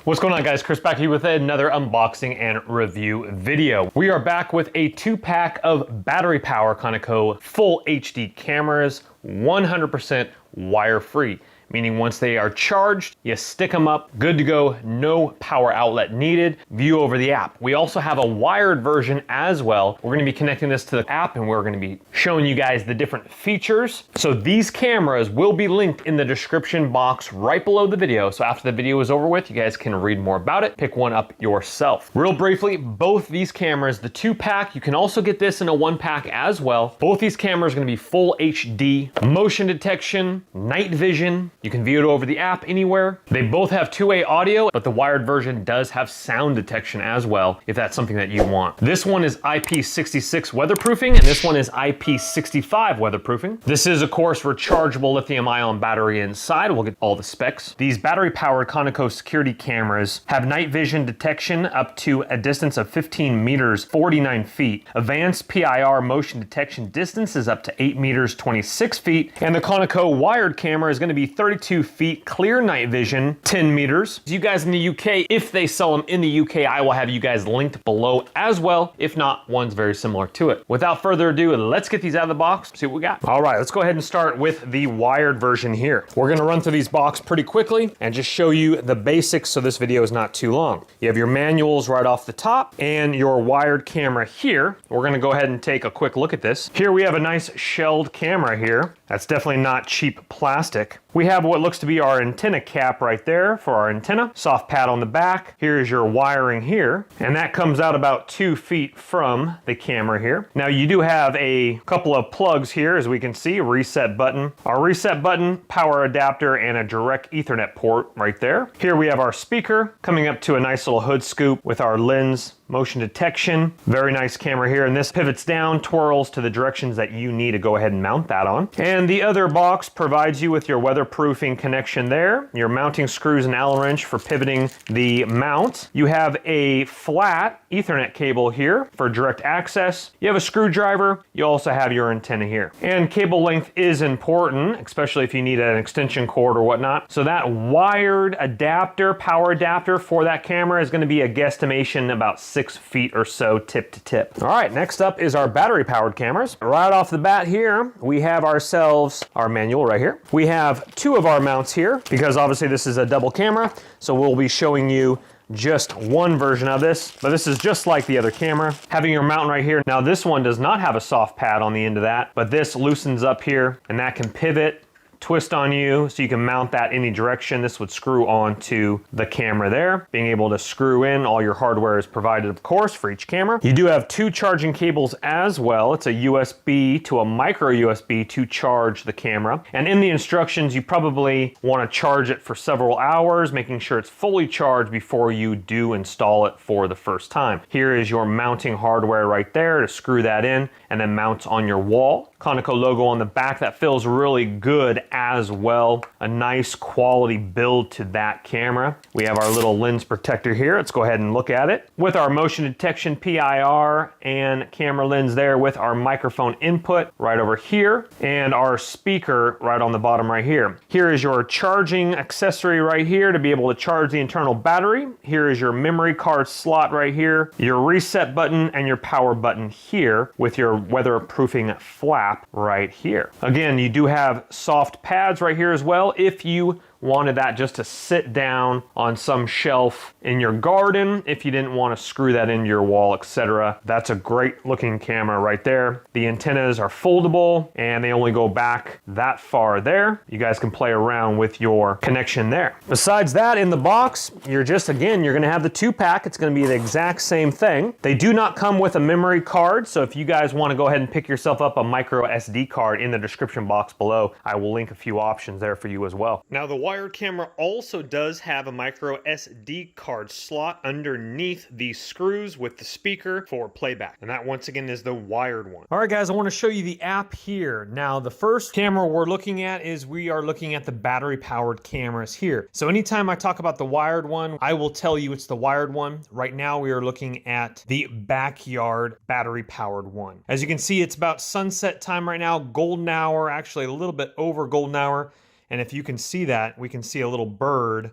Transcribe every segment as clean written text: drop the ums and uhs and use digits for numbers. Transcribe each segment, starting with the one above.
What's going on, guys? Chris back here with another unboxing and review video. We are back with a 2-pack of battery power Conico full HD cameras, 100% wire-free. Meaning once they are charged, you stick them up, good to go, no power outlet needed, view over the app. We also have a wired version as well. We're gonna be connecting this to the app and we're gonna be showing you guys the different features. So these cameras will be linked in the description box right below the video. So after the video is over with, you guys can read more about it, pick one up yourself. Real briefly, both these cameras, the 2-pack, you can also get this in a 1-pack as well. Both these cameras are gonna be full HD, motion detection, night vision. You can view it over the app anywhere. They both have 2-way audio, but the wired version does have sound detection as well, if that's something that you want. This one is IP66 weatherproofing, and this one is IP65 weatherproofing. This is, of course, rechargeable lithium-ion battery inside. We'll get all the specs. These battery-powered Conico security cameras have night vision detection up to a distance of 15 meters, 49 feet. Advanced PIR motion detection distance is up to 8 meters, 26 feet. And the Conico wired camera is going to be 32 feet clear night vision, 10 meters. You guys in the UK, if they sell them in the UK, I will have you guys linked below as well. If not, one's very similar to it. Without further ado, let's get these out of the box, see what we got. All right, let's go ahead and start with the wired version here. We're gonna run through these boxes pretty quickly and just show you the basics so this video is not too long. You have your manuals right off the top and your wired camera here. We're gonna go ahead and take a quick look at this. Here we have a nice shelled camera here. That's definitely not cheap plastic. We have what looks to be our antenna cap right there for our antenna. Soft pad on the back. Here is your wiring here. And that comes out about 2 feet from the camera here. Now you do have a couple of plugs here, as we can see, a reset button. Our reset button, power adapter, and a direct Ethernet port right there. Here we have our speaker coming up to a nice little hood scoop with our lens motion detection. Very nice camera here, and this pivots down, twirls to the directions that you need to go ahead and mount that on. And the other box provides you with your weatherproofing connection there, your mounting screws and Allen wrench for pivoting the mount. You have a flat Ethernet cable here for direct access. You have a screwdriver. You also have your antenna here. And cable length is important, especially if you need an extension cord or whatnot. So that wired adapter, power adapter for that camera is going to be a guesstimation about 6 feet or so tip to tip. All right, next up is our battery powered cameras. Right off the bat here, we have ourselves our manual right here. We have 2 of our mounts here because obviously this is a double camera. So we'll be showing you just one version of this, but this is just like the other camera. Having your mount right here. Now this one does not have a soft pad on the end of that, but this loosens up here and that can pivot, twist on you so you can mount that any direction. This would screw onto the camera there. Being able to screw in, all your hardware is provided, of course, for each camera. You do have 2 charging cables as well. It's a USB to a micro USB to charge the camera. And in the instructions, you probably want to charge it for several hours, making sure it's fully charged before you do install it for the first time. Here is your mounting hardware right there to screw that in and then mounts on your wall. Conico logo on the back, that feels really good as well. A nice quality build to that camera. We have our little lens protector here. Let's go ahead and look at it. With our motion detection PIR and camera lens there with our microphone input right over here and our speaker right on the bottom right here. Here is your charging accessory right here to be able to charge the internal battery. Here is your memory card slot right here, your reset button and your power button here with your weatherproofing flap right here. Again, you do have soft pads right here as well if you wanted that just to sit down on some shelf in your garden, if you didn't want to screw that into your wall, etc. That's a great looking camera right there. The antennas are foldable and they only go back that far there. You guys can play around with your connection there. Besides that, in the box, you're going to have the 2-pack. It's going to be the exact same thing. They do not come with a memory card, so if you guys want to go ahead and pick yourself up a micro SD card in the description box below, I will link a few options there for you as well. Now the wired camera also does have a micro SD card slot underneath these screws with the speaker for playback. And that once again is the wired one. All right guys, I want to show you the app here. Now the first camera we're looking at is we are looking at the battery powered cameras here. So anytime I talk about the wired one, I will tell you it's the wired one. Right now we are looking at the backyard battery powered one. As you can see, it's about sunset time right now, golden hour, actually a little bit over golden hour. And if you can see that, we can see a little bird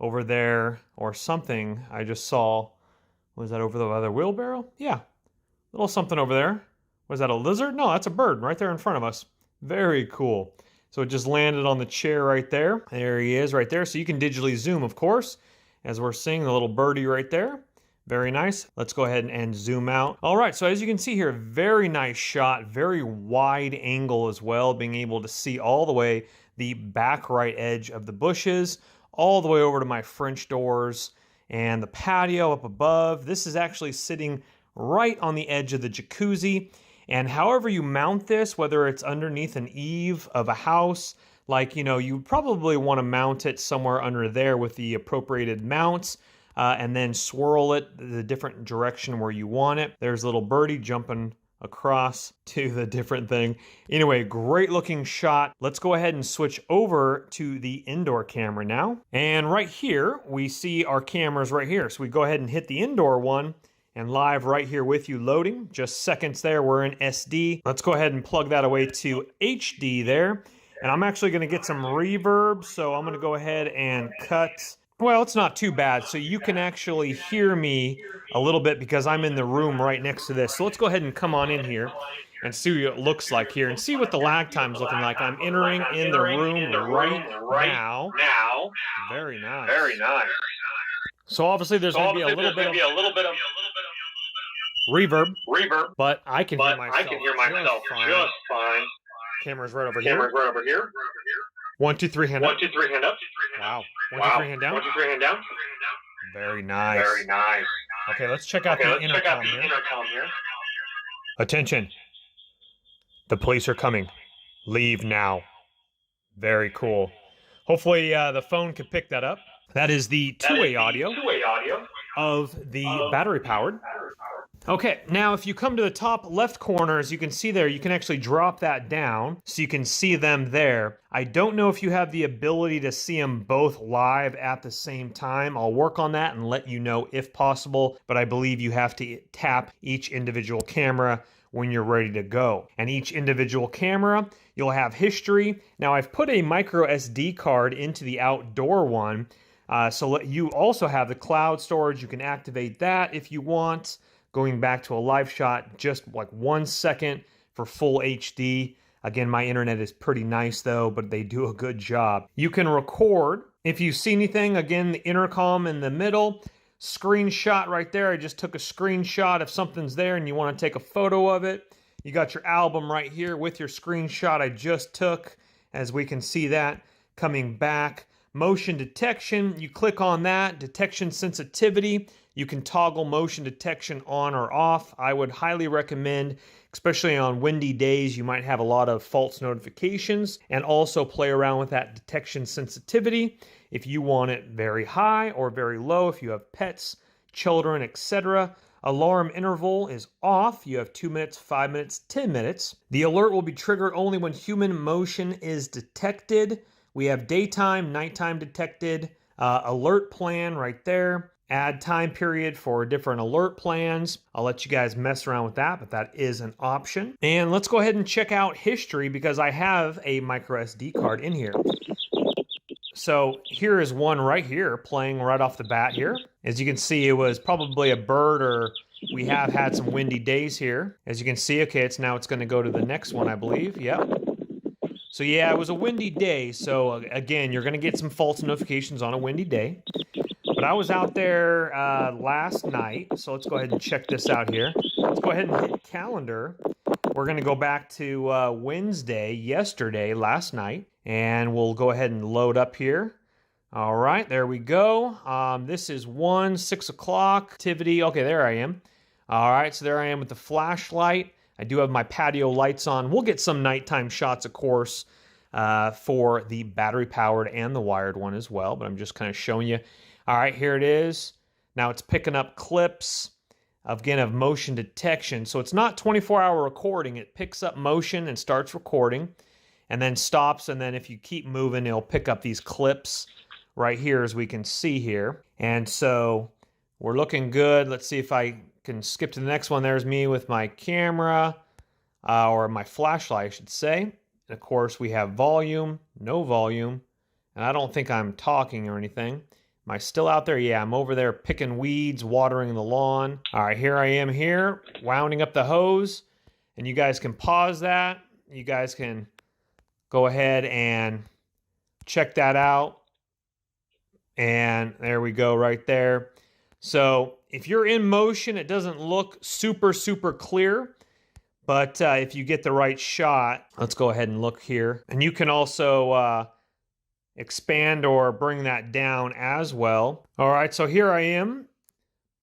over there or something. I just saw, was that over the other wheelbarrow? Yeah, little something over there. Was that a lizard? No, that's a bird right there in front of us. Very cool. So it just landed on the chair right there. There he is right there. So you can digitally zoom, of course, as we're seeing the little birdie right there. Very nice. Let's go ahead and zoom out. All right, so as you can see here, very nice shot, very wide angle as well, being able to see all the way the back right edge of the bushes, all the way over to my French doors and the patio up above. This is actually sitting right on the edge of the jacuzzi. And however you mount this, whether it's underneath an eave of a house, like, you know, you probably want to mount it somewhere under there with the appropriated mounts, and then swirl it the different direction where you want it. There's a little birdie jumping across to the different thing. Anyway, great looking shot. Let's go ahead and switch over to the indoor camera now. And right here, we see our cameras right here. So we go ahead and hit the indoor one, and live right here with you loading. Just seconds there, we're in SD. Let's go ahead and plug that away to HD there. And I'm actually gonna get some reverb, so I'm gonna go ahead and cut. Well, it's not too bad, so you can actually hear me a little bit because I'm in the room right next to this. So let's go ahead and come on in here and see what it looks like here and see what the lag time's looking like. I'm entering in the room right now. Very nice. Very nice. So obviously there's going to be a little bit of reverb, but I can hear myself just fine. Camera's right over here. 1, 2, 3, hand up. 1, 2, 3, hand up. Wow. 1, 2, 3, hand down. 1, 2, 3, hand down. Very nice. Very nice. Okay, let's check out the intercom here. Attention. The police are coming. Leave now. Very cool. Hopefully the phone could pick that up. That is the two-way audio of the battery-powered. Okay, now if you come to the top left corner, as you can see there, you can actually drop that down so you can see them there. I don't know if you have the ability to see them both live at the same time. I'll work on that and let you know if possible, but I believe you have to tap each individual camera when you're ready to go. And each individual camera, you'll have history. Now I've put a micro SD card into the outdoor one, so you also have the cloud storage. You can activate that if you want. Going back to a live shot, just like 1 second for full HD. Again, my internet is pretty nice though, but they do a good job. You can record. If you see anything, again, the intercom in the middle, screenshot right there. I just took a screenshot if something's there and you want to take a photo of it. You got your album right here with your screenshot I just took, as we can see that coming back. Motion detection, you click on that. Detection sensitivity, you can toggle motion detection on or off. I would highly recommend, especially on windy days, you might have a lot of false notifications, and also play around with that detection sensitivity if you want it very high or very low, if you have pets, children, etc. Alarm interval is off. You have 2 minutes, 5 minutes, 10 minutes. The alert will be triggered only when human motion is detected. We have daytime, nighttime detected, alert plan right there. Add time period for different alert plans. I'll let you guys mess around with that, but that is an option. And let's go ahead and check out history because I have a micro SD card in here. So here is one right here playing right off the bat here. As you can see, it was probably a bird, or we have had some windy days here. As you can see, okay, it's going to go to the next one, I believe. Yep. So yeah, it was a windy day. So again, you're going to get some false notifications on a windy day. But I was out there last night. So let's go ahead and check this out here. Let's go ahead and hit calendar. We're going to go back to Wednesday, yesterday, last night. And we'll go ahead and load up here. All right, there we go. This is 6 o'clock activity. Okay, there I am. All right, so there I am with the flashlight. I do have my patio lights on. We'll get some nighttime shots, of course, for the battery-powered and the wired one as well, but I'm just kind of showing you. All right, here it is. Now it's picking up clips, again, of motion detection. So it's not 24-hour recording. It picks up motion and starts recording and then stops, and then if you keep moving, it'll pick up these clips right here, as we can see here. And so we're looking good. Let's see if I can skip to the next one. There's me with my camera, or my flashlight, I should say. And of course, we have volume, no volume, and I don't think I'm talking or anything. Am I still out there? Yeah, I'm over there picking weeds, watering the lawn. All right, here I am here, wounding up the hose. And you guys can pause that. You guys can go ahead and check that out. And there we go right there. So if you're in motion, it doesn't look super, super clear. But if you get the right shot, let's go ahead and look here. And you can also expand or bring that down as well. All right, so here I am.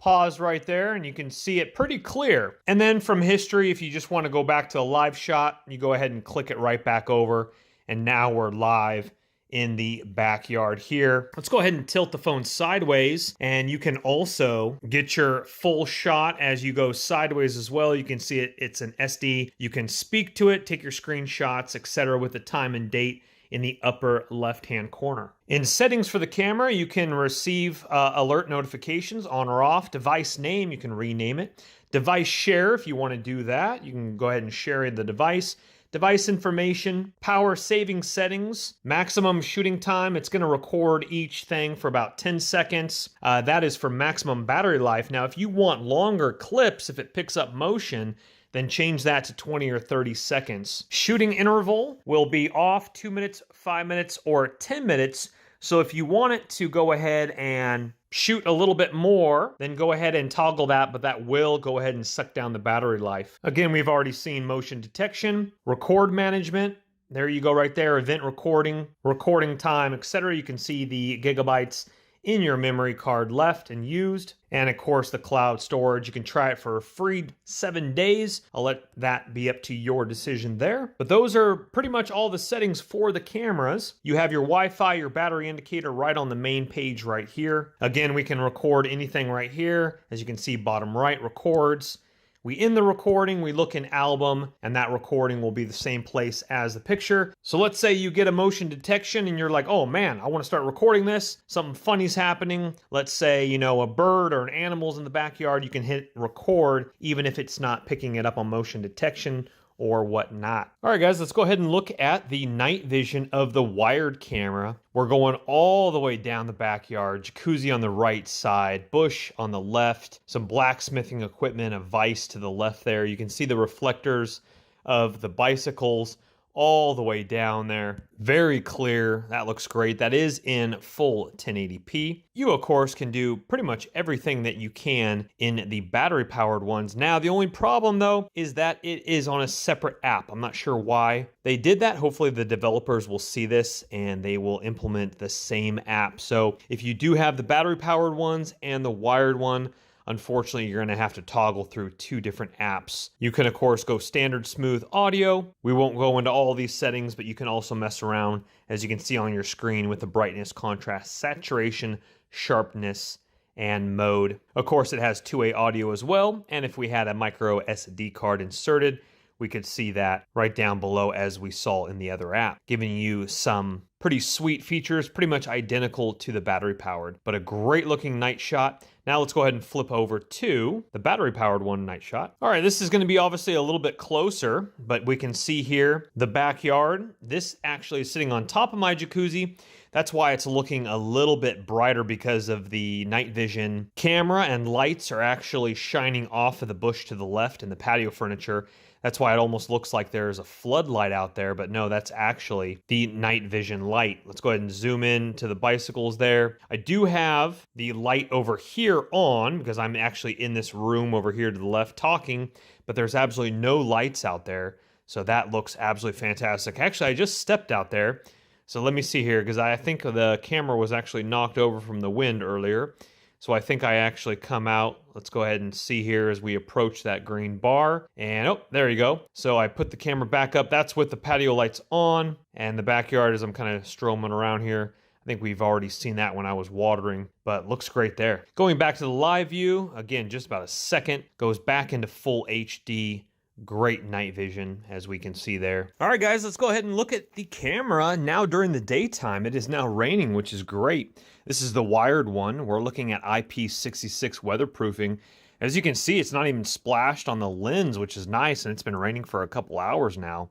Pause right there, and you can see it pretty clear. And then from history, if you just want to go back to a live shot, you go ahead and click it right back over. And now we're live in the backyard here. Let's go ahead and tilt the phone sideways, and you can also get your full shot as you go sideways as well. You can see it's an SD. You can speak to it, take your screenshots, etc. with the time and date in the upper left-hand corner. In settings for the camera, you can receive alert notifications on or off. Device name, you can rename it. Device share, if you want to do that, you can go ahead and share the device. Device information, power saving settings, maximum shooting time. It's going to record each thing for about 10 seconds. That is for maximum battery life. Now, if you want longer clips, if it picks up motion, then change that to 20 or 30 seconds. Shooting interval will be off 2 minutes, 5 minutes, or 10 minutes. So if you want it to go ahead and shoot a little bit more, then go ahead and toggle that, but that will go ahead and suck down the battery life. Again, we've already seen motion detection, record management. There you go right there, event recording, recording time, etc. You can see the gigabytes in your memory card left and used. And of course, the cloud storage. You can try it for a free 7 days. I'll let that be up to your decision there. But those are pretty much all the settings for the cameras. You have your Wi-Fi, your battery indicator right on the main page right here. Again, we can record anything right here. As you can see, bottom right, records. We end the recording, we look in album, and that recording will be the same place as the picture. So let's say you get a motion detection and you're like, oh man, I want to start recording this. Something funny's happening. Let's say, you know, a bird or an animal's in the backyard. You can hit record even if it's not picking it up on motion detection or whatnot. All right, guys, let's go ahead and look at the night vision of the wired camera. We're going all the way down the backyard, jacuzzi on the right side, bush on the left, some blacksmithing equipment, a vise to the left there. You can see the reflectors of the bicycles all the way down there. Very clear. That looks great. That is in full 1080p. You, of course, can do pretty much everything that you can in the battery-powered ones. Now, the only problem, though, is that it is on a separate app. I'm not sure why they did that. Hopefully, the developers will see this and they will implement the same app. So if you do have the battery-powered ones and the wired one, unfortunately, you're going to have to toggle through 2 different apps. You can, of course, go standard smooth audio. We won't go into all these settings, but you can also mess around, as you can see on your screen, with the brightness, contrast, saturation, sharpness, and mode. Of course, it has 2-way audio as well, and if we had a micro SD card inserted, we could see that right down below as we saw in the other app, giving you some pretty sweet features, pretty much identical to the battery powered, but a great looking night shot. Now let's go ahead and flip over to the battery powered one night shot. All right, this is going to be obviously a little bit closer, but we can see here the backyard. This actually is sitting on top of my jacuzzi. That's why it's looking a little bit brighter, because of the night vision camera and lights are actually shining off of the bush to the left and the patio furniture. That's why it almost looks like there's a floodlight out there, but no, that's actually the night vision light. Let's go ahead and zoom in to the bicycles there. I do have the light over here on because I'm actually in this room over here to the left talking, but there's absolutely no lights out there. So that looks absolutely fantastic. Actually, I just stepped out there. So let me see here, because I think the camera was actually knocked over from the wind earlier. So I think I actually come out. Let's go ahead and see here as we approach that green bar. And oh, there you go. So I put the camera back up. That's with the patio lights on. And the backyard, as I'm kind of strolling around here, I think we've already seen that when I was watering, but looks great there. Going back to the live view, again, just about a second, goes back into full HD. Great night vision, as we can see there. All right, guys, let's go ahead and look at the camera now during the daytime. It is now raining, which is great. This is the wired one. We're looking at IP66 weatherproofing. As you can see, it's not even splashed on the lens, which is nice, and it's been raining for a couple hours now.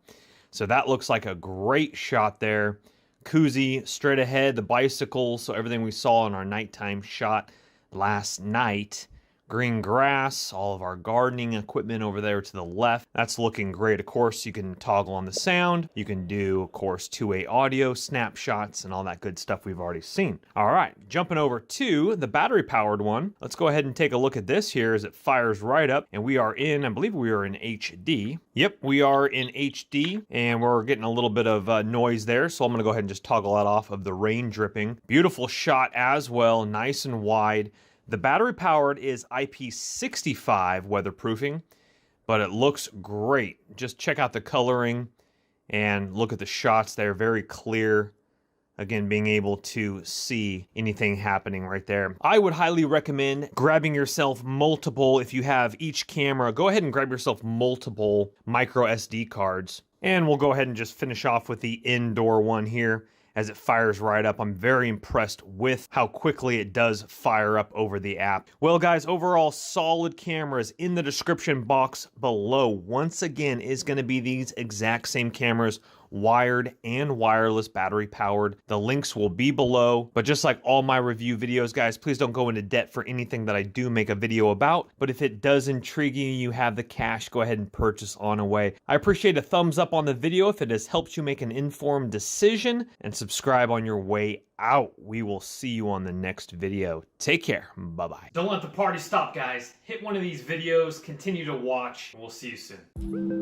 So that looks like a great shot there. jacuzzi straight ahead, the bicycle, so everything we saw in our nighttime shot last night. Green grass, all of our gardening equipment over there to the left. That's looking great. Of course, you can toggle on the sound. You can do, of course, two-way audio, snapshots, and all that good stuff we've already seen. All right, jumping over to the battery-powered one. Let's go ahead and take a look at this here as it fires right up. And we are in, I believe we are in HD. Yep, we are in HD, and we're getting a little bit of noise there. So I'm gonna go ahead and just toggle that off of the rain dripping. Beautiful shot as well, nice and wide. The battery powered is IP65 weatherproofing, but it looks great. Just check out the coloring and look at the shots there, very clear. Again, being able to see anything happening right there. I would highly recommend grabbing yourself multiple, if you have each camera, go ahead and grab yourself multiple micro SD cards. And we'll go ahead and just finish off with the indoor one here. As it fires right up, I'm very impressed with how quickly it does fire up over the app. Well guys, overall solid cameras. In the description box below, once again, is going to be these exact same cameras, wired and wireless, battery powered. The links will be below, but just like all my review videos, guys, please don't go into debt for anything that I do make a video about. But if it does intrigue you, you have the cash, go ahead and purchase on away. I appreciate a thumbs up on the video if it has helped you make an informed decision, and subscribe on your way out. We will see you on the next video. Take care. Bye-bye. Don't let the party stop, guys. Hit one of these videos, continue to watch, and we'll see you soon.